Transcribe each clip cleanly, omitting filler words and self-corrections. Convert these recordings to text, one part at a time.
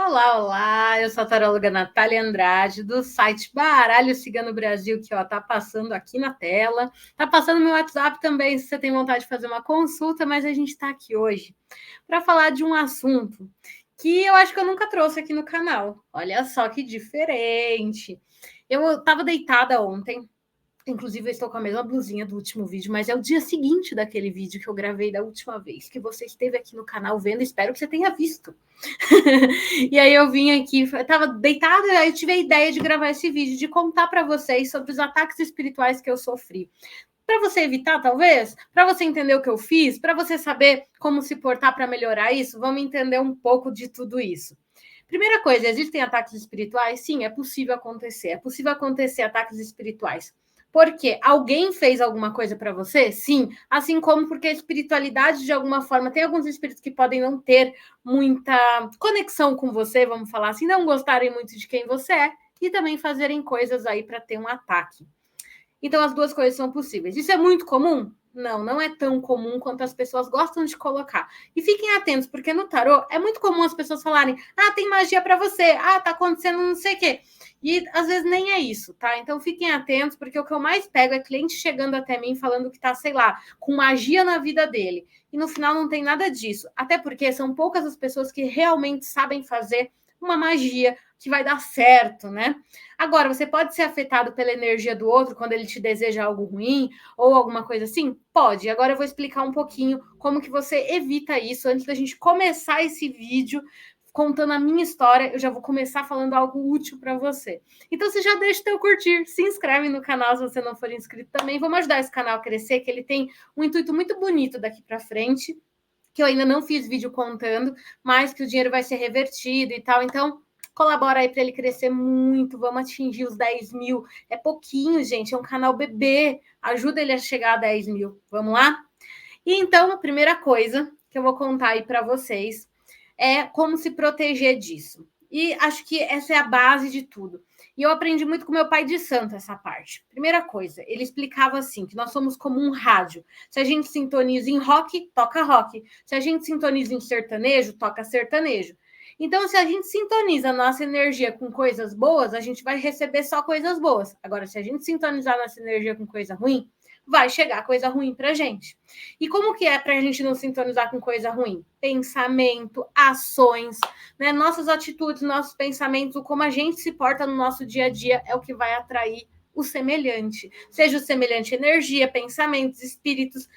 Olá, olá! Eu sou a taróloga Natália Andrade, do site Baralho Cigano Brasil, que tá passando aqui na tela. Tá passando no meu WhatsApp também, se você tem vontade de fazer uma consulta, mas a gente está aqui hoje para falar de um assunto que eu acho que eu nunca trouxe aqui no canal. Olha só que diferente! Eu estava deitada ontem. Inclusive, eu estou com a mesma blusinha do último vídeo, mas é o dia seguinte daquele vídeo que eu gravei da última vez, que você esteve aqui no canal vendo, espero que você tenha visto. E aí eu vim aqui, eu estava deitada, aí eu tive a ideia de gravar esse vídeo, de contar para vocês sobre os ataques espirituais que eu sofri. Para você evitar, talvez, para você entender o que eu fiz, para você saber como se portar para melhorar isso, vamos entender um pouco de tudo isso. Primeira coisa, existem ataques espirituais? Sim, é possível acontecer. É possível acontecer ataques espirituais. Porque alguém fez alguma coisa para você? Sim. Assim como porque a espiritualidade, de alguma forma, tem alguns espíritos que podem não ter muita conexão com você, vamos falar assim, não gostarem muito de quem você é e também fazerem coisas aí para ter um ataque. Então, as duas coisas são possíveis. Isso é muito comum? Não, não é tão comum quanto as pessoas gostam de colocar. E fiquem atentos, porque no tarô é muito comum as pessoas falarem: ah, tem magia para você, ah, tá acontecendo não sei o quê. E às vezes nem é isso, tá? Então fiquem atentos, porque o que eu mais pego é cliente chegando até mim falando que tá, sei lá, com magia na vida dele. E no final não tem nada disso. Até porque são poucas as pessoas que realmente sabem fazer uma magia que vai dar certo, né? Agora, você pode ser afetado pela energia do outro quando ele te deseja algo ruim ou alguma coisa assim? Pode. Agora eu vou explicar um pouquinho como que você evita isso antes da gente começar esse vídeo contando a minha história. Eu já vou começar falando algo útil para você. Então, você já deixa o teu curtir, se inscreve no canal se você não for inscrito também. Vamos ajudar esse canal a crescer, que ele tem um intuito muito bonito daqui para frente, que eu ainda não fiz vídeo contando, mas que o dinheiro vai ser revertido e tal. Então, colabora aí para ele crescer muito. Vamos atingir os 10 mil. É pouquinho, gente. É um canal bebê. Ajuda ele a chegar a 10 mil. Vamos lá? E então, a primeira coisa que eu vou contar aí para vocês é como se proteger disso. E acho que essa é a base de tudo. E eu aprendi muito com meu pai de santo essa parte. Primeira coisa, ele explicava assim, que nós somos como um rádio. Se a gente sintoniza em rock, toca rock. Se a gente sintoniza em sertanejo, toca sertanejo. Então, se a gente sintoniza a nossa energia com coisas boas, a gente vai receber só coisas boas. Agora, se a gente sintonizar a nossa energia com coisa ruim, vai chegar coisa ruim pra gente. E como que é para a gente não sintonizar com coisa ruim? Pensamento, ações, né? Nossas atitudes, nossos pensamentos, como a gente se porta no nosso dia a dia é o que vai atrair o semelhante. Seja o semelhante energia, pensamentos, espíritos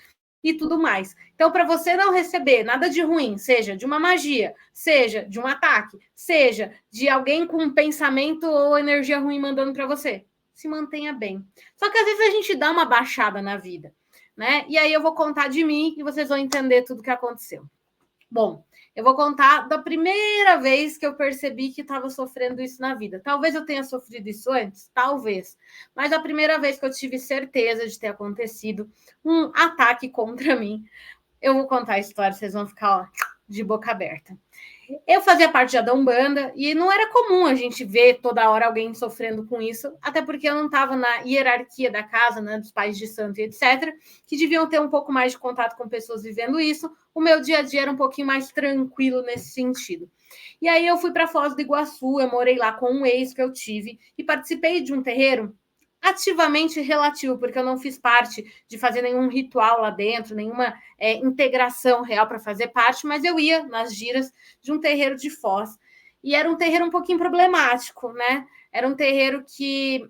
e tudo mais. Então, para você não receber nada de ruim, seja de uma magia, seja de um ataque, seja de alguém com um pensamento ou energia ruim mandando para você, se mantenha bem. Só que às vezes a gente dá uma baixada na vida, né? E aí eu vou contar de mim e vocês vão entender tudo o que aconteceu. Bom, eu vou contar da primeira vez que eu percebi que estava sofrendo isso na vida. Talvez eu tenha sofrido isso antes, talvez. Mas a primeira vez que eu tive certeza de ter acontecido um ataque contra mim, eu vou contar a história, vocês vão ficar ó, de boca aberta. Eu fazia parte da Umbanda e não era comum a gente ver toda hora alguém sofrendo com isso, até porque eu não estava na hierarquia da casa, né, dos pais de santo e etc., que deviam ter um pouco mais de contato com pessoas vivendo isso. O meu dia a dia era um pouquinho mais tranquilo nesse sentido. E aí eu fui para Foz do Iguaçu, eu morei lá com um ex que eu tive e participei de um terreiro ativamente relativo, porque eu não fiz parte de fazer nenhum ritual lá dentro, nenhuma integração real para fazer parte, mas eu ia nas giras de um terreiro de Foz. E era um terreiro um pouquinho problemático, né? Era um terreiro que,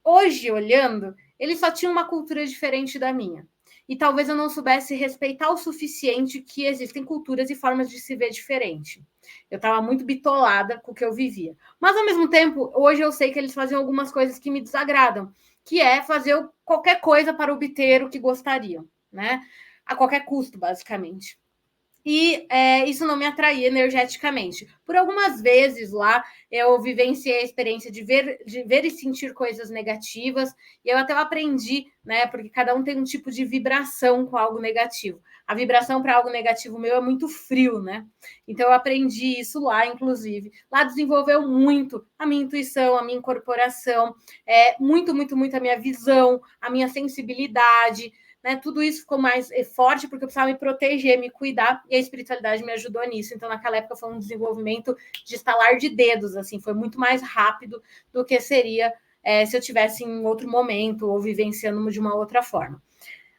hoje, olhando, ele só tinha uma cultura diferente da minha. E talvez eu não soubesse respeitar o suficiente que existem culturas e formas de se ver diferente. Eu estava muito bitolada com o que eu vivia. Mas, ao mesmo tempo, hoje eu sei que eles faziam algumas coisas que me desagradam, que é fazer qualquer coisa para obter o que gostariam, né? A qualquer custo, basicamente. E isso não me atraía energeticamente. Por algumas vezes lá, eu vivenciei a experiência de ver e sentir coisas negativas, e eu até aprendi, né? Porque cada um tem um tipo de vibração com algo negativo. A vibração para algo negativo meu é muito frio, né? Então eu aprendi isso lá, inclusive. Lá desenvolveu muito a minha intuição, a minha incorporação, muito, muito, muito a minha visão, a minha sensibilidade. né? Tudo isso ficou mais forte porque eu precisava me proteger, me cuidar, e a espiritualidade me ajudou nisso. Então, naquela época, foi um desenvolvimento de estalar de dedos, assim, foi muito mais rápido do que seria se eu tivesse em outro momento ou vivenciando de uma outra forma.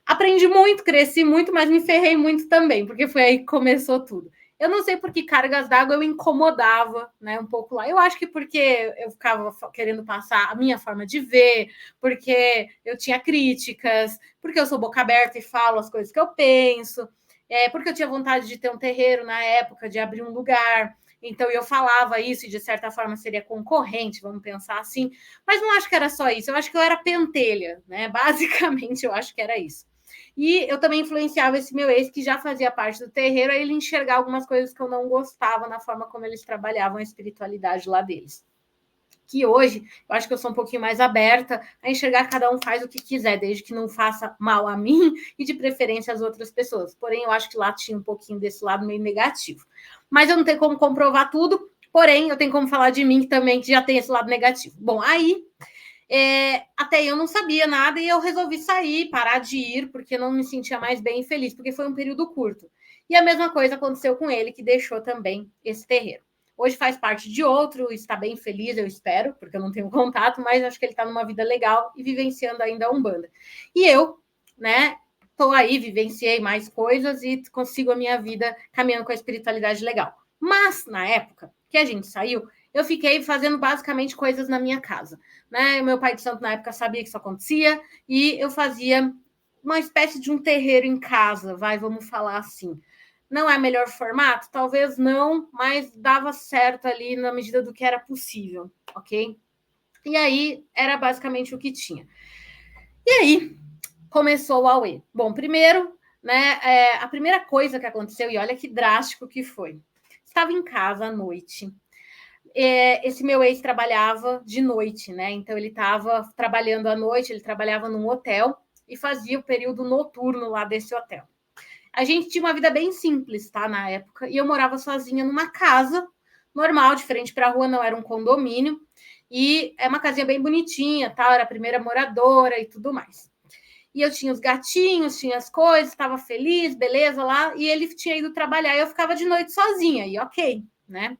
Aprendi muito, cresci muito, mas me ferrei muito também, porque foi aí que começou tudo. Eu não sei por que cargas d'água eu incomodava, né, um pouco lá. Eu acho que porque eu ficava querendo passar a minha forma de ver, porque eu tinha críticas, porque eu sou boca aberta e falo as coisas que eu penso, porque eu tinha vontade de ter um terreiro na época, de abrir um lugar. Então eu falava isso e de certa forma seria concorrente, vamos pensar assim. Mas não acho que era só isso. Eu acho que eu era pentelha, né? Basicamente eu acho que era isso. E eu também influenciava esse meu ex, que já fazia parte do terreiro, a ele enxergar algumas coisas que eu não gostava na forma como eles trabalhavam a espiritualidade lá deles. Que hoje, eu acho que eu sou um pouquinho mais aberta a enxergar que cada um faz o que quiser, desde que não faça mal a mim e de preferência às outras pessoas. Porém, eu acho que lá tinha um pouquinho desse lado meio negativo. Mas eu não tenho como comprovar tudo, porém, eu tenho como falar de mim que também que já tem esse lado negativo. Bom, aí até eu não sabia nada e eu resolvi sair, parar de ir, porque não me sentia mais bem e feliz, porque foi um período curto. E a mesma coisa aconteceu com ele, que deixou também esse terreiro. Hoje faz parte de outro, está bem feliz, eu espero, porque eu não tenho contato, mas acho que ele está numa vida legal e vivenciando ainda a Umbanda. E eu, né, estou aí, vivenciei mais coisas e consigo a minha vida caminhando com a espiritualidade legal. Mas, na época que a gente saiu, eu fiquei fazendo basicamente coisas na minha casa, né? O meu pai de santo na época sabia que isso acontecia e eu fazia uma espécie de um terreiro em casa, vamos falar assim. Não é melhor formato? Talvez não, mas dava certo ali na medida do que era possível, ok? E aí era basicamente o que tinha. E aí começou o Aue. Bom, primeiro, né, a primeira coisa que aconteceu, e olha que drástico que foi. Estava em casa à noite, esse meu ex trabalhava de noite, né? Então ele estava trabalhando à noite, ele trabalhava num hotel e fazia o período noturno lá desse hotel. A gente tinha uma vida bem simples, tá? Na época, e eu morava sozinha numa casa normal, de frente para a rua, não era um condomínio, e é uma casinha bem bonitinha, tá? Era a primeira moradora e tudo mais. E eu tinha os gatinhos, tinha as coisas, estava feliz, beleza lá, e ele tinha ido trabalhar, e eu ficava de noite sozinha, e ok, né?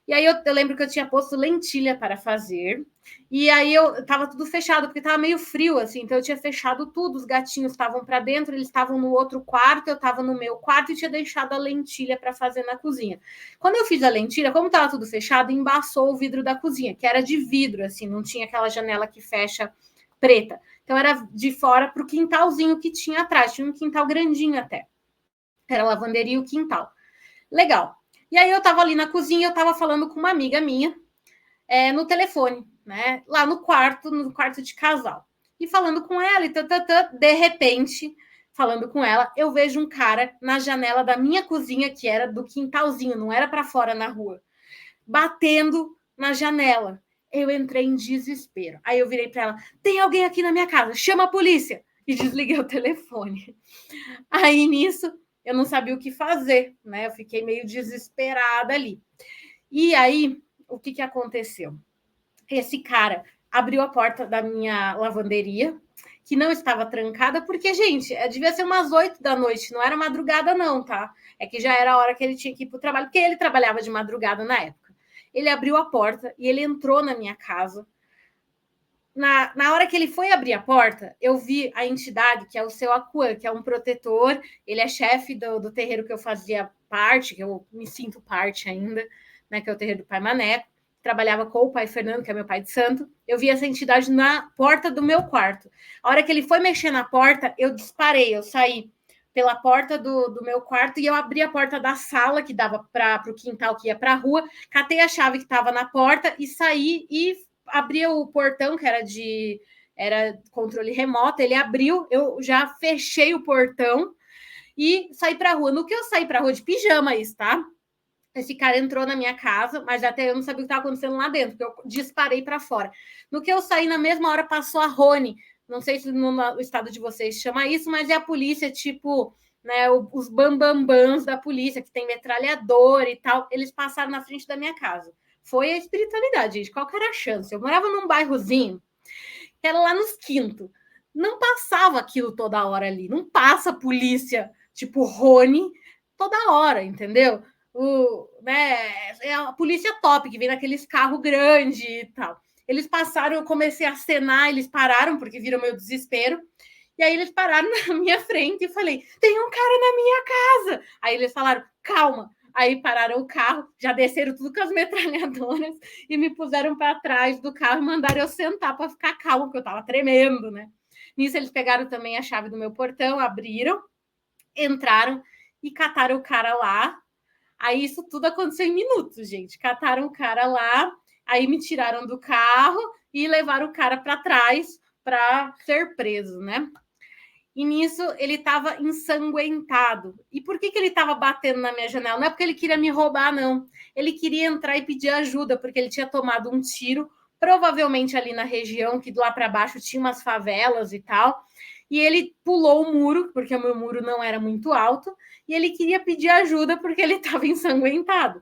E aí eu lembro que eu tinha posto lentilha para fazer. E aí eu tava tudo fechado, porque tava meio frio, assim, então eu tinha fechado tudo, os gatinhos estavam para dentro, eles estavam no outro quarto, eu estava no meu quarto e tinha deixado a lentilha para fazer na cozinha. Quando eu fiz a lentilha, como tava tudo fechado, embaçou o vidro da cozinha, que era de vidro, assim, não tinha aquela janela que fecha preta. Então era de fora para o quintalzinho que tinha atrás, tinha um quintal grandinho até. Era a lavanderia e o quintal. Legal. E aí eu estava ali na cozinha, eu estava falando com uma amiga minha no telefone, né? Lá no quarto de casal. E falando com ela, e de repente, falando com ela, eu vejo um cara na janela da minha cozinha, que era do quintalzinho, não era para fora na rua, batendo na janela. Eu entrei em desespero. Aí eu virei para ela: tem alguém aqui na minha casa, chama a polícia. E desliguei o telefone. Aí nisso, eu não sabia o que fazer, né? Eu fiquei meio desesperada ali. E aí, o que aconteceu? Esse cara abriu a porta da minha lavanderia, que não estava trancada, porque, gente, devia ser umas 8 da noite, não era madrugada, não, tá? É que já era a hora que ele tinha que ir para o trabalho, porque ele trabalhava de madrugada na época. Ele abriu a porta e ele entrou na minha casa. Na hora que ele foi abrir a porta, eu vi a entidade, que é o seu Acuã, que é um protetor, ele é chefe do terreiro que eu fazia parte, que eu me sinto parte ainda, né, que é o terreiro do Pai Maneco, trabalhava com o Pai Fernando, que é meu pai de santo, eu vi essa entidade na porta do meu quarto. A hora que ele foi mexer na porta, eu disparei, eu saí pela porta do meu quarto e eu abri a porta da sala, que dava para o quintal que ia para a rua, catei a chave que estava na porta e saí e abri o portão, que era controle remoto, ele abriu, eu já fechei o portão e saí para a rua. No que eu saí para a rua de pijama, isso, tá? Esse cara entrou na minha casa, mas até eu não sabia o que estava acontecendo lá dentro, porque eu disparei para fora. No que eu saí, na mesma hora passou a Rony. Não sei se no estado de vocês chama isso, mas é a polícia, tipo, né, os bambambãs da polícia, que tem metralhador e tal. Eles passaram na frente da minha casa. Foi a espiritualidade, gente. Qual que era a chance? Eu morava num bairrozinho que era lá nos Quintos. não passava aquilo toda hora ali, não passa polícia tipo Rony toda hora, entendeu? É a polícia top, que vem naqueles carros grandes e tal. Eles passaram, eu comecei a acenar, eles pararam, porque viram meu desespero. E aí eles pararam na minha frente e falei: tem um cara na minha casa. Aí eles falaram: calma. Aí pararam o carro, já desceram tudo com as metralhadoras e me puseram para trás do carro e mandaram eu sentar para ficar calmo, porque eu estava tremendo, né? Nisso eles pegaram também a chave do meu portão, abriram, entraram e cataram o cara lá. Aí isso tudo aconteceu em minutos, gente. Cataram o cara lá, aí me tiraram do carro e levaram o cara para trás para ser preso, né? E nisso ele estava ensanguentado. E por que ele estava batendo na minha janela? Não é porque ele queria me roubar, não. Ele queria entrar e pedir ajuda, porque ele tinha tomado um tiro, provavelmente ali na região, que lá para baixo tinha umas favelas e tal. E ele pulou o muro, porque o meu muro não era muito alto, e ele queria pedir ajuda porque ele estava ensanguentado.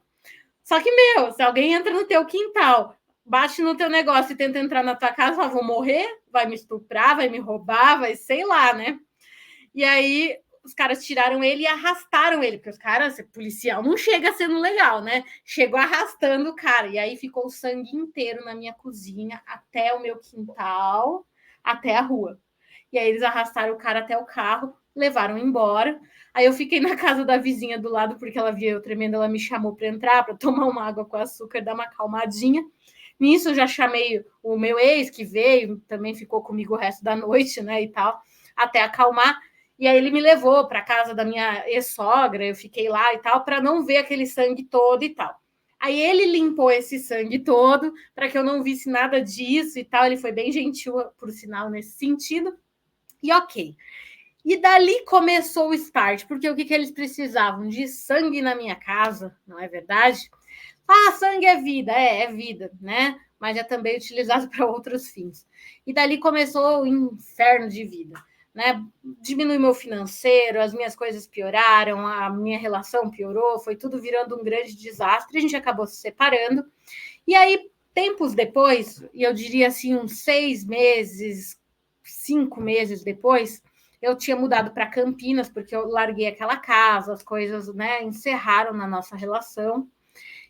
Só que, meu, se alguém entra no teu quintal, bate no teu negócio e tenta entrar na tua casa, eu vou morrer, vai me estuprar, vai me roubar, vai sei lá, né? E aí os caras tiraram ele e arrastaram ele, porque os caras, policial, não chega sendo legal, né? Chegou arrastando o cara, e aí ficou o sangue inteiro na minha cozinha, até o meu quintal, até a rua. E aí eles arrastaram o cara até o carro, levaram embora. Aí eu fiquei na casa da vizinha do lado, porque ela via eu tremendo, ela me chamou para entrar, para tomar uma água com açúcar, dar uma acalmadinha. Nisso eu já chamei o meu ex, que veio, também ficou comigo o resto da noite, né, e tal, até acalmar. E aí ele me levou para casa da minha ex-sogra, eu fiquei lá e tal, para não ver aquele sangue todo e tal. Aí ele limpou esse sangue todo para que eu não visse nada disso e tal. Ele foi bem gentil, por sinal, nesse sentido. E ok. E dali começou o start, porque o que eles precisavam? De sangue na minha casa, não é verdade? Ah, sangue é vida, né? Mas é também utilizado para outros fins. E dali começou o inferno de vida, né? Diminui meu financeiro, as minhas coisas pioraram, a minha relação piorou, foi tudo virando um grande desastre, a gente acabou se separando. E aí, tempos depois, e eu diria assim, uns 6 meses, 5 meses depois, eu tinha mudado para Campinas, porque eu larguei aquela casa, as coisas, né, encerraram na nossa relação.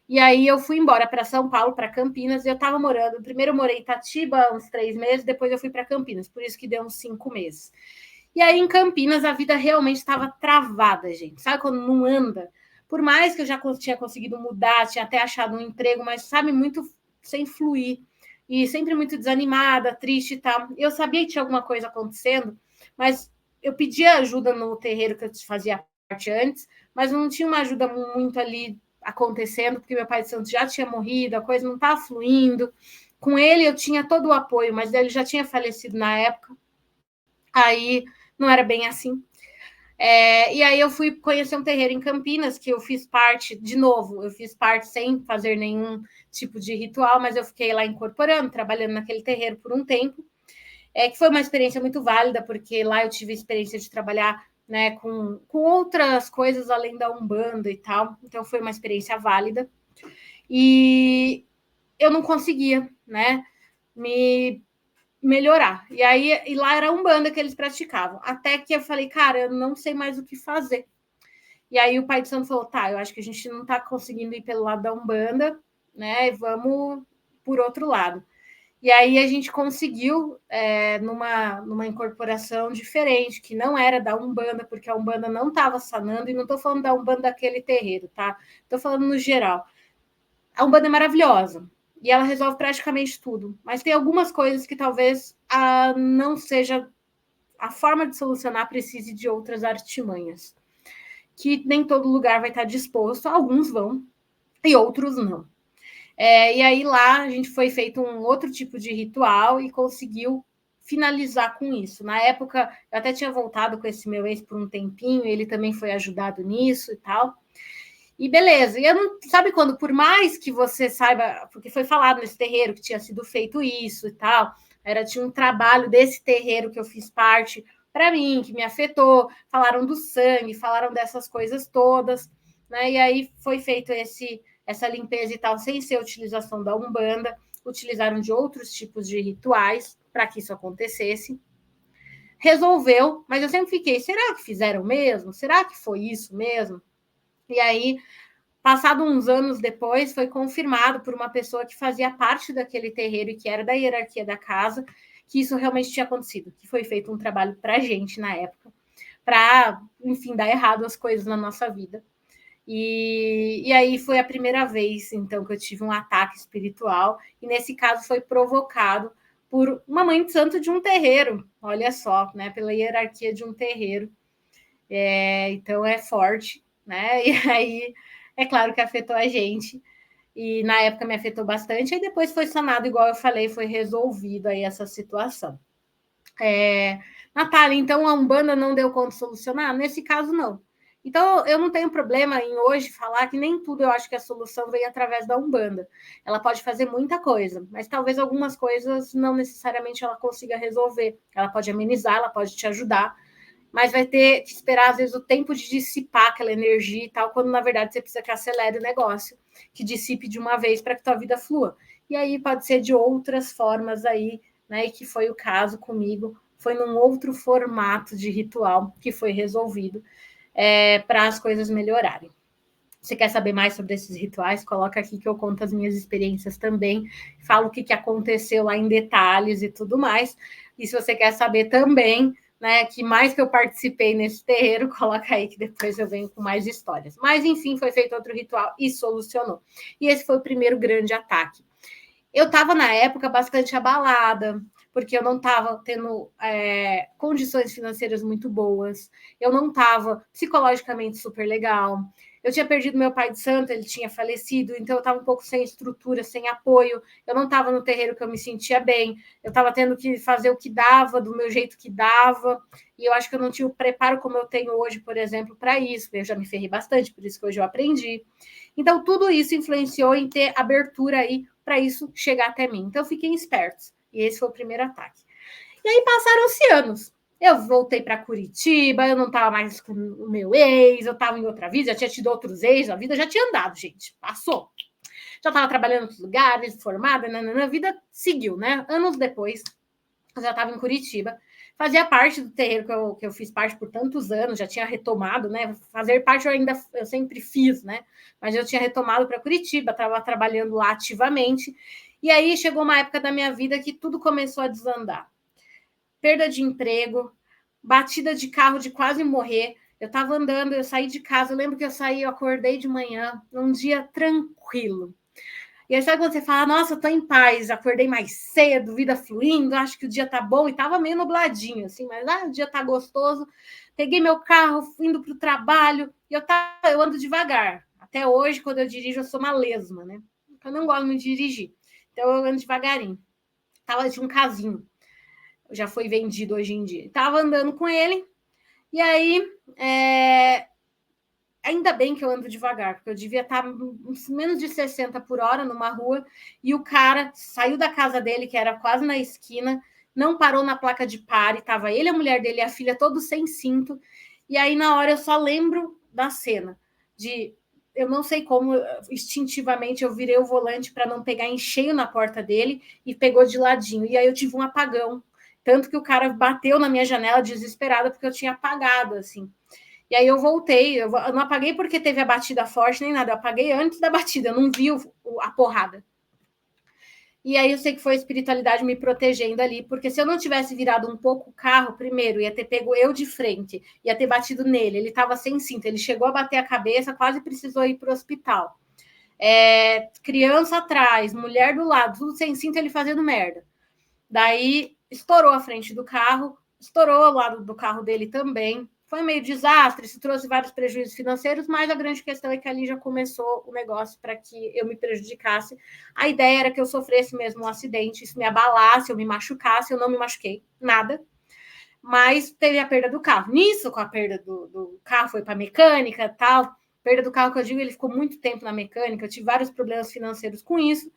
E aí eu fui embora para São Paulo, para Campinas, e eu estava morando. Primeiro eu morei em Itatiba uns 3 meses, depois eu fui para Campinas, por isso que deu uns 5 meses. E aí em Campinas a vida realmente estava travada, gente. Sabe quando não anda? Por mais que eu já tinha conseguido mudar, tinha até achado um emprego, mas sabe, muito sem fluir. E sempre muito desanimada, triste e tal. Eu sabia que tinha alguma coisa acontecendo, mas eu pedia ajuda no terreiro que eu fazia parte antes, mas não tinha uma ajuda muito ali acontecendo, porque meu pai de santo já tinha morrido, a coisa não estava fluindo. Com ele eu tinha todo o apoio, mas ele já tinha falecido na época. Aí não era bem assim. E aí eu fui conhecer um terreiro em Campinas, que eu fiz parte, de novo, eu fiz parte sem fazer nenhum tipo de ritual, mas eu fiquei lá incorporando, trabalhando naquele terreiro por um tempo, que foi uma experiência muito válida, porque lá eu tive a experiência de trabalhar, né, com outras coisas além da Umbanda e tal, então foi uma experiência válida. E eu não conseguia, né, me melhorar. E aí e lá era a Umbanda que eles praticavam. Até que eu falei, cara, eu não sei mais o que fazer. E aí o pai de santo falou, tá, eu acho que a gente não está conseguindo ir pelo lado da Umbanda, né? Vamos por outro lado. E aí a gente conseguiu numa incorporação diferente, que não era da Umbanda, porque a Umbanda não estava sanando, e não estou falando da Umbanda daquele terreiro, tá? Estou falando no geral. A Umbanda é maravilhosa, e ela resolve praticamente tudo, mas tem algumas coisas que talvez não seja a forma de solucionar, precise de outras artimanhas, que nem todo lugar vai estar disposto, alguns vão e outros não. E aí lá a gente foi feito um outro tipo de ritual e conseguiu finalizar com isso. Na época, eu até tinha voltado com esse meu ex por um tempinho, ele também foi ajudado nisso e tal. E beleza, e eu não, sabe quando, por mais que você saiba, porque foi falado nesse terreiro que tinha sido feito isso e tal, tinha um trabalho desse terreiro que eu fiz parte para mim, que me afetou, falaram do sangue, falaram dessas coisas todas, né? E aí foi feito essa limpeza e tal, sem ser a utilização da Umbanda, utilizaram de outros tipos de rituais para que isso acontecesse. resolveu, mas eu sempre fiquei, será que fizeram mesmo? Será que foi isso mesmo? E aí, passado uns anos depois, foi confirmado por uma pessoa que fazia parte daquele terreiro e que era da hierarquia da casa, que isso realmente tinha acontecido, que foi feito um trabalho para a gente na época, para, enfim, dar errado as coisas na nossa vida. E aí foi a primeira vez, então, que eu tive um ataque espiritual, e nesse caso foi provocado por uma mãe de santo de um terreiro, olha só, né, pela hierarquia de um terreiro. Então é forte, né? E aí é claro que afetou a gente. E na época me afetou bastante, e depois foi sanado, igual eu falei, foi resolvido aí essa situação. Natália, então a Umbanda não deu conta de solucionar? Nesse caso, não. Então, eu não tenho problema em hoje falar que nem tudo eu acho que a solução vem através da Umbanda. Ela pode fazer muita coisa, mas talvez algumas coisas não necessariamente ela consiga resolver. Ela pode amenizar, ela pode te ajudar, mas vai ter que esperar, às vezes, o tempo de dissipar aquela energia e tal, quando na verdade você precisa que acelere o negócio, que dissipe de uma vez para que tua vida flua. E aí pode ser de outras formas aí, né? E que foi o caso comigo, foi num outro formato de ritual que foi resolvido para as coisas melhorarem. Você quer saber mais sobre esses rituais? Coloca aqui que eu conto as minhas experiências também, falo o que aconteceu lá em detalhes e tudo mais. E se você quer saber também, né, que mais que eu participei nesse terreiro, coloca aí que depois eu venho com mais histórias. Mas, enfim, foi feito outro ritual e solucionou. E esse foi o primeiro grande ataque. Eu estava, na época, bastante abalada, porque eu não estava tendo condições financeiras muito boas, eu não estava psicologicamente super legal, eu tinha perdido meu pai de santo, ele tinha falecido, então eu estava um pouco sem estrutura, sem apoio, eu não estava no terreiro que eu me sentia bem, eu estava tendo que fazer o que dava, do meu jeito que dava, e eu acho que eu não tinha o preparo como eu tenho hoje, por exemplo, para isso, eu já me ferrei bastante, por isso que hoje eu aprendi. Então, tudo isso influenciou em ter abertura aí para isso chegar até mim. Então, fiquem espertos. E esse foi o primeiro ataque. E aí passaram-se anos. Eu voltei para Curitiba, eu não estava mais com o meu ex, eu estava em outra vida, já tinha tido outros ex, a vida já tinha andado, gente. Passou. Já estava trabalhando em outros lugares, formada, a vida seguiu, né? Anos depois, eu já estava em Curitiba, fazia parte do terreiro que eu fiz parte por tantos anos, já tinha retomado, né? Fazer parte eu sempre fiz, né? Mas eu tinha retomado para Curitiba, estava trabalhando lá ativamente. E aí chegou uma época da minha vida que tudo começou a desandar. Perda de emprego, batida de carro de quase morrer. Eu estava andando, eu saí de casa, eu lembro que eu acordei de manhã, num dia tranquilo. E aí sabe quando você fala, nossa, tô em paz, acordei mais cedo, vida fluindo, acho que o dia tá bom, e tava meio nubladinho, assim, mas o dia tá gostoso. Peguei meu carro, indo pro trabalho, e eu ando devagar. Até hoje, quando eu dirijo, eu sou uma lesma, né? Eu não gosto muito de dirigir. Então eu ando devagarinho. Tinha um casinho, já foi vendido hoje em dia. Tava andando com ele, e aí ainda bem que eu ando devagar, porque eu devia estar menos de 60 por hora numa rua, e o cara saiu da casa dele, que era quase na esquina, não parou na placa de pare, estava ele, a mulher dele e a filha todos sem cinto, e aí na hora eu só lembro da cena, eu não sei como, instintivamente eu virei o volante para não pegar em cheio na porta dele, e pegou de ladinho, e aí eu tive um apagão, tanto que o cara bateu na minha janela desesperado, porque eu tinha apagado, assim. E aí eu voltei, eu não apaguei porque teve a batida forte nem nada, eu apaguei antes da batida, eu não vi a porrada. E aí eu sei que foi a espiritualidade me protegendo ali, porque se eu não tivesse virado um pouco o carro primeiro, ia ter pego eu de frente, ia ter batido nele, ele estava sem cinto, ele chegou a bater a cabeça, quase precisou ir para o hospital. Criança atrás, mulher do lado, tudo sem cinto, ele fazendo merda. Daí estourou a frente do carro, estourou o lado do carro dele também. Foi meio desastre, isso trouxe vários prejuízos financeiros, mas a grande questão é que ali já começou o negócio para que eu me prejudicasse. A ideia era que eu sofresse mesmo um acidente, isso me abalasse, eu me machucasse, eu não me machuquei, nada. Mas teve a perda do carro. Nisso, com a perda do carro, foi para mecânica tal. Perda do carro que eu digo, ele ficou muito tempo na mecânica, eu tive vários problemas financeiros com isso.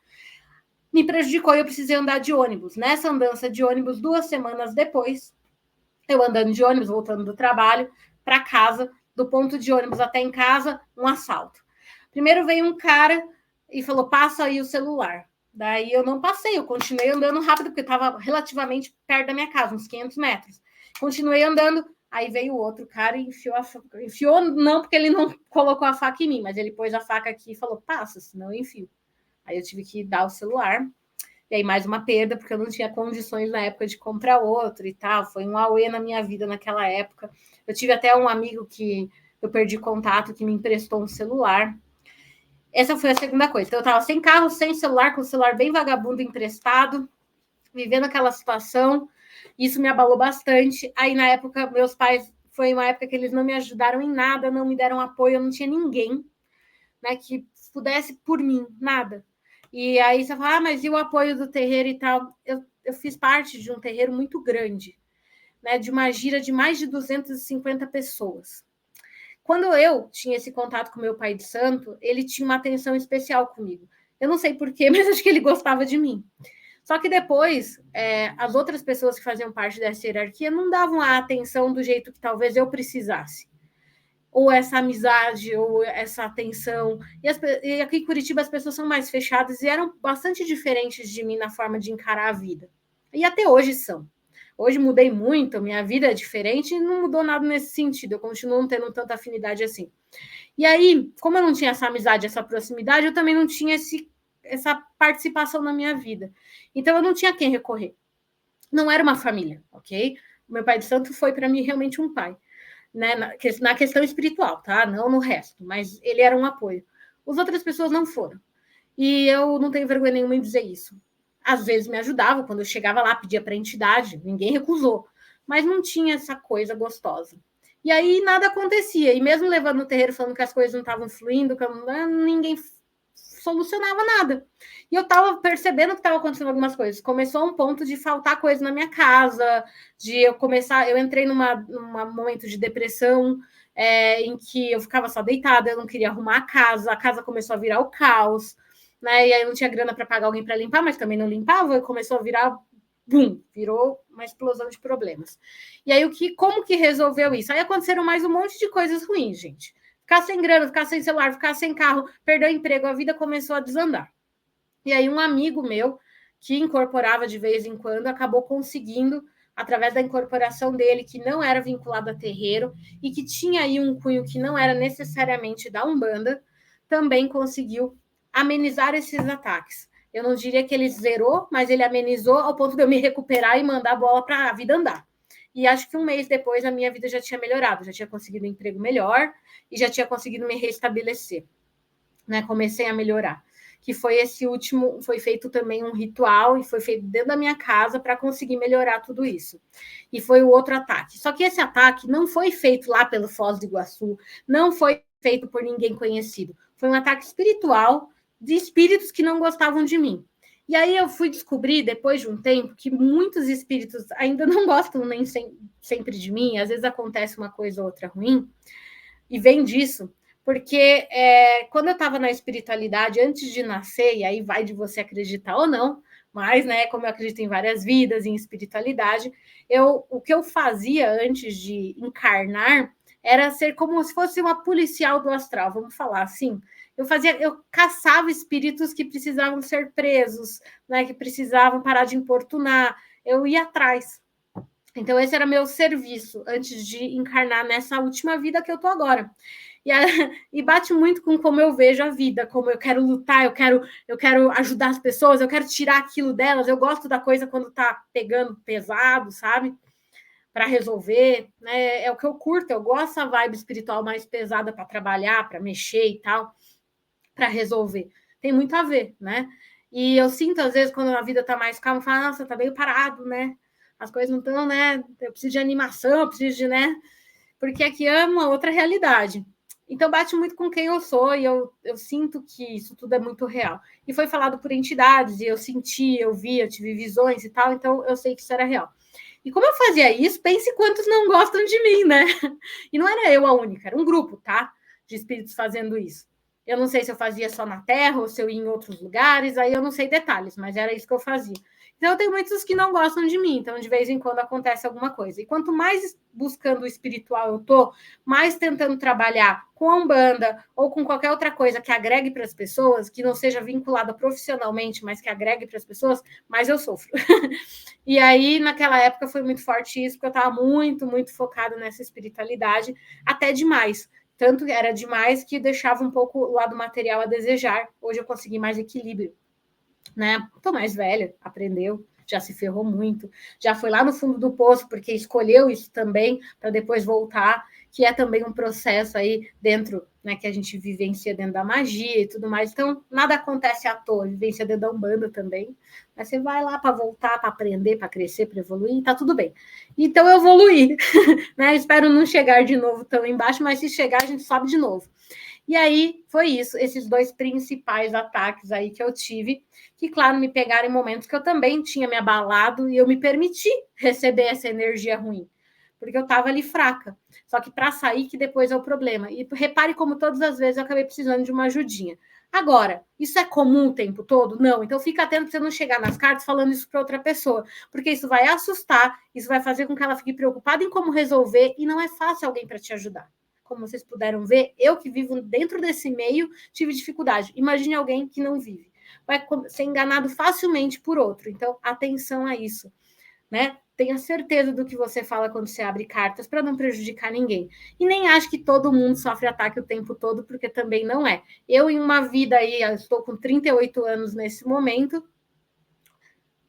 Me prejudicou e eu precisei andar de ônibus. Nessa andança de ônibus, 2 semanas depois, eu andando de ônibus, voltando do trabalho para casa, do ponto de ônibus até em casa, um assalto. Primeiro veio um cara e falou, passa aí o celular. Daí eu não passei, eu continuei andando rápido, porque estava relativamente perto da minha casa, uns 500 metros. Continuei andando, aí veio o outro cara e enfiou não porque ele não colocou a faca em mim, mas ele pôs a faca aqui e falou, passa, senão eu enfio. Aí eu tive que dar o celular, e aí mais uma perda, porque eu não tinha condições na época de comprar outro e tal, foi um auê na minha vida naquela época. Eu tive até um amigo que eu perdi contato, que me emprestou um celular. Essa foi a segunda coisa. Então eu estava sem carro, sem celular, com o celular bem vagabundo emprestado, vivendo aquela situação. Isso me abalou bastante. Aí, na época, meus pais, foi uma época que eles não me ajudaram em nada, não me deram apoio, eu não tinha ninguém, né, que pudesse por mim, nada. E aí você fala, mas e o apoio do terreiro e tal? Eu fiz parte de um terreiro muito grande, né, de uma gira de mais de 250 pessoas. Quando eu tinha esse contato com meu pai de santo, ele tinha uma atenção especial comigo. Eu não sei porquê, mas acho que ele gostava de mim. Só que depois, as outras pessoas que faziam parte dessa hierarquia não davam a atenção do jeito que talvez eu precisasse. Ou essa amizade, ou essa atenção. E aqui em Curitiba as pessoas são mais fechadas e eram bastante diferentes de mim na forma de encarar a vida. E até hoje são. Hoje mudei muito, minha vida é diferente e não mudou nada nesse sentido. Eu continuo não tendo tanta afinidade assim. E aí, como eu não tinha essa amizade, essa proximidade, eu também não tinha essa participação na minha vida. Então, eu não tinha a quem recorrer. Não era uma família, ok? O meu pai de santo foi para mim realmente um pai, né? Na questão espiritual, tá? Não no resto, mas ele era um apoio. As outras pessoas não foram. E eu não tenho vergonha nenhuma em dizer isso. Às vezes me ajudava, quando eu chegava lá, pedia para a entidade, ninguém recusou, mas não tinha essa coisa gostosa. E aí nada acontecia. E mesmo levando no terreiro falando que as coisas não estavam fluindo, que ninguém solucionava nada. E eu estava percebendo que estava acontecendo algumas coisas. Começou um ponto de faltar coisa na minha casa, de eu entrei num momento de depressão, em que eu ficava só deitada, eu não queria arrumar a casa começou a virar o caos, né? E aí eu não tinha grana para pagar alguém para limpar, mas também não limpava, e começou a virar virou uma explosão de problemas. E aí como que resolveu isso? Aí aconteceram mais um monte de coisas ruins, gente. Ficar sem grana, ficar sem celular, ficar sem carro, perder o emprego, a vida começou a desandar. E aí um amigo meu, que incorporava de vez em quando, acabou conseguindo, através da incorporação dele, que não era vinculado a terreiro, e que tinha aí um cunho que não era necessariamente da Umbanda, também conseguiu amenizar esses ataques. Eu não diria que ele zerou, mas ele amenizou ao ponto de eu me recuperar e mandar a bola para a vida andar. E acho que um mês depois a minha vida já tinha melhorado, já tinha conseguido um emprego melhor e já tinha conseguido me restabelecer, né? Comecei a melhorar. Que foi esse último, foi feito também um ritual e foi feito dentro da minha casa para conseguir melhorar tudo isso. E foi o outro ataque. Só que esse ataque não foi feito lá pelo Foz do Iguaçu, não foi feito por ninguém conhecido. Foi um ataque espiritual de espíritos que não gostavam de mim. E aí eu fui descobrir, depois de um tempo, que muitos espíritos ainda não gostam nem sempre de mim, às vezes acontece uma coisa ou outra ruim, e vem disso, porque quando eu estava na espiritualidade, antes de nascer, e aí vai de você acreditar ou não, mas, né, como eu acredito em várias vidas, em espiritualidade, o que eu fazia antes de encarnar era ser como se fosse uma policial do astral, vamos falar assim. Eu caçava espíritos que precisavam ser presos, né, que precisavam parar de importunar, eu ia atrás. Então, esse era meu serviço antes de encarnar nessa última vida que eu estou agora. E bate muito com como eu vejo a vida, como eu quero lutar, eu quero ajudar as pessoas, eu quero tirar aquilo delas, eu gosto da coisa quando está pegando pesado, sabe? Para resolver, né? É o que eu curto, eu gosto dessa vibe espiritual mais pesada para trabalhar, para mexer e tal, para resolver. Tem muito a ver, né? E eu sinto, às vezes, quando a vida está mais calma, eu falo, nossa, tá meio parado, né? As coisas não estão, né? Eu preciso de animação, eu preciso de, né? Porque aqui é uma outra realidade. Então, bate muito com quem eu sou e eu sinto que isso tudo é muito real. E foi falado por entidades, e eu senti, eu vi, eu tive visões e tal, então eu sei que isso era real. E como eu fazia isso, pense quantos não gostam de mim, né? E não era eu a única, era um grupo, tá? De espíritos fazendo isso. Eu não sei se eu fazia só na Terra ou se eu ia em outros lugares, aí eu não sei detalhes, mas era isso que eu fazia. Então, eu tenho muitos que não gostam de mim, então de vez em quando acontece alguma coisa. E quanto mais buscando o espiritual eu tô, mais tentando trabalhar com a Umbanda ou com qualquer outra coisa que agregue para as pessoas, que não seja vinculada profissionalmente, mas que agregue para as pessoas, mais eu sofro. E aí, naquela época, foi muito forte isso, porque eu estava muito, muito focada nessa espiritualidade, até demais. Tanto era demais que deixava um pouco o lado material a desejar. Hoje eu consegui mais equilíbrio, né? Tô mais velha, aprendeu, já se ferrou muito, já foi lá no fundo do poço, porque escolheu isso também, para depois voltar, que é também um processo aí dentro, né, que a gente vivencia dentro da magia e tudo mais. Então, nada acontece à toa, vivencia dentro da Umbanda também. Mas você vai lá para voltar, para aprender, para crescer, para evoluir, tá tudo bem. Então, eu evoluí, né? Espero não chegar de novo tão embaixo, mas se chegar, a gente sobe de novo. E aí foi isso, esses dois principais ataques aí que eu tive, que, claro, me pegaram em momentos que eu também tinha me abalado e eu me permiti receber essa energia ruim, porque eu estava ali fraca. Só que para sair, que depois é o problema. E repare como todas as vezes eu acabei precisando de uma ajudinha. Agora, isso é comum o tempo todo? Não. Então fica atento para você não chegar nas cartas falando isso para outra pessoa, porque isso vai assustar, isso vai fazer com que ela fique preocupada em como resolver e não é fácil alguém para te ajudar. Como vocês puderam ver, eu que vivo dentro desse meio tive dificuldade. Imagine alguém que não vive. Vai ser enganado facilmente por outro. Então, atenção a isso, né? Tenha certeza do que você fala quando você abre cartas para não prejudicar ninguém. E nem acho que todo mundo sofre ataque o tempo todo, porque também não é. Eu, em uma vida aí, estou com 38 anos nesse momento,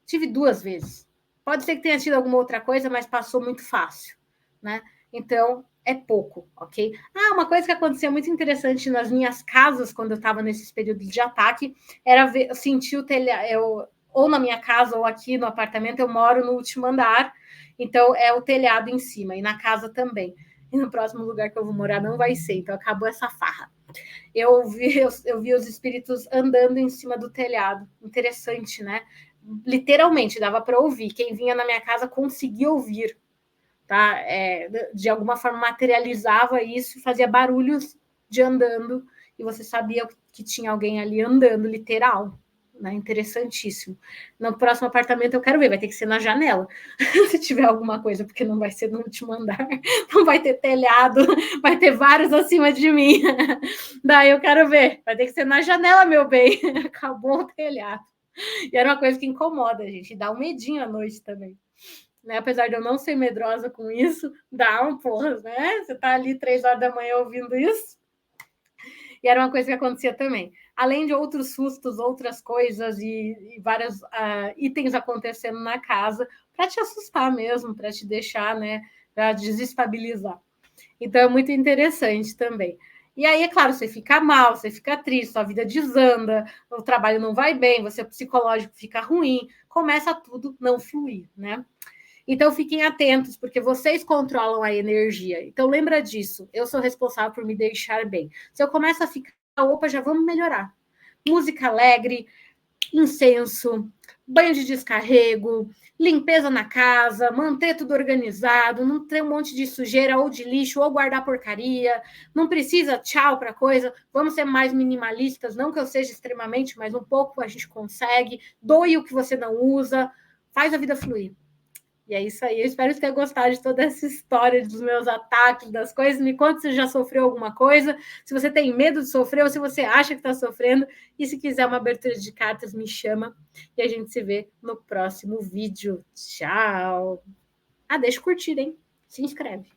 tive 2 vezes. Pode ser que tenha tido alguma outra coisa, mas passou muito fácil, né? Então, é pouco, ok? Ah, uma coisa que acontecia muito interessante nas minhas casas, quando eu estava nesses períodos de ataque, era ver, sentir o telhado, ou na minha casa ou aqui no apartamento, eu moro no último andar, então é o telhado em cima, e na casa também. E no próximo lugar que eu vou morar não vai ser, então acabou essa farra. Eu vi os espíritos andando em cima do telhado. Interessante, né? Literalmente, dava para ouvir. Quem vinha na minha casa conseguia ouvir, tá? De alguma forma materializava isso, fazia barulhos de andando, e você sabia que tinha alguém ali andando, literal. Né? Interessantíssimo. No próximo apartamento eu quero ver, vai ter que ser na janela, se tiver alguma coisa, porque não vai ser no último andar, não vai ter telhado, vai ter vários acima de mim. Daí eu quero ver, vai ter que ser na janela, meu bem. Acabou o telhado. E era uma coisa que incomoda a gente, dá um medinho à noite também. Né? Apesar de eu não ser medrosa com isso, dá um porra, né? Você tá ali 3 horas da manhã ouvindo isso. E era uma coisa que acontecia também. Além de outros sustos, outras coisas e vários itens acontecendo na casa, para te assustar mesmo, para te deixar, né? Para desestabilizar. Então é muito interessante também. E aí, é claro, você fica mal, você fica triste, sua vida desanda, o trabalho não vai bem, você psicológico fica ruim, começa tudo não fluir, né? Então fiquem atentos, porque vocês controlam a energia. Então lembra disso. Eu sou responsável por me deixar bem. Se eu começo a ficar, opa, já vamos melhorar. Música alegre, incenso, banho de descarrego, limpeza na casa, manter tudo organizado, não ter um monte de sujeira ou de lixo ou guardar porcaria, não precisa tchau para coisa, vamos ser mais minimalistas, não que eu seja extremamente, mas um pouco a gente consegue, doe o que você não usa, faz a vida fluir. E é isso aí. Eu espero que tenha gostado de toda essa história dos meus ataques, das coisas. Me conta se já sofreu alguma coisa, se você tem medo de sofrer ou se você acha que está sofrendo. E se quiser uma abertura de cartas, me chama. E a gente se vê no próximo vídeo. Tchau. Ah, deixa eu curtir, hein? Se inscreve.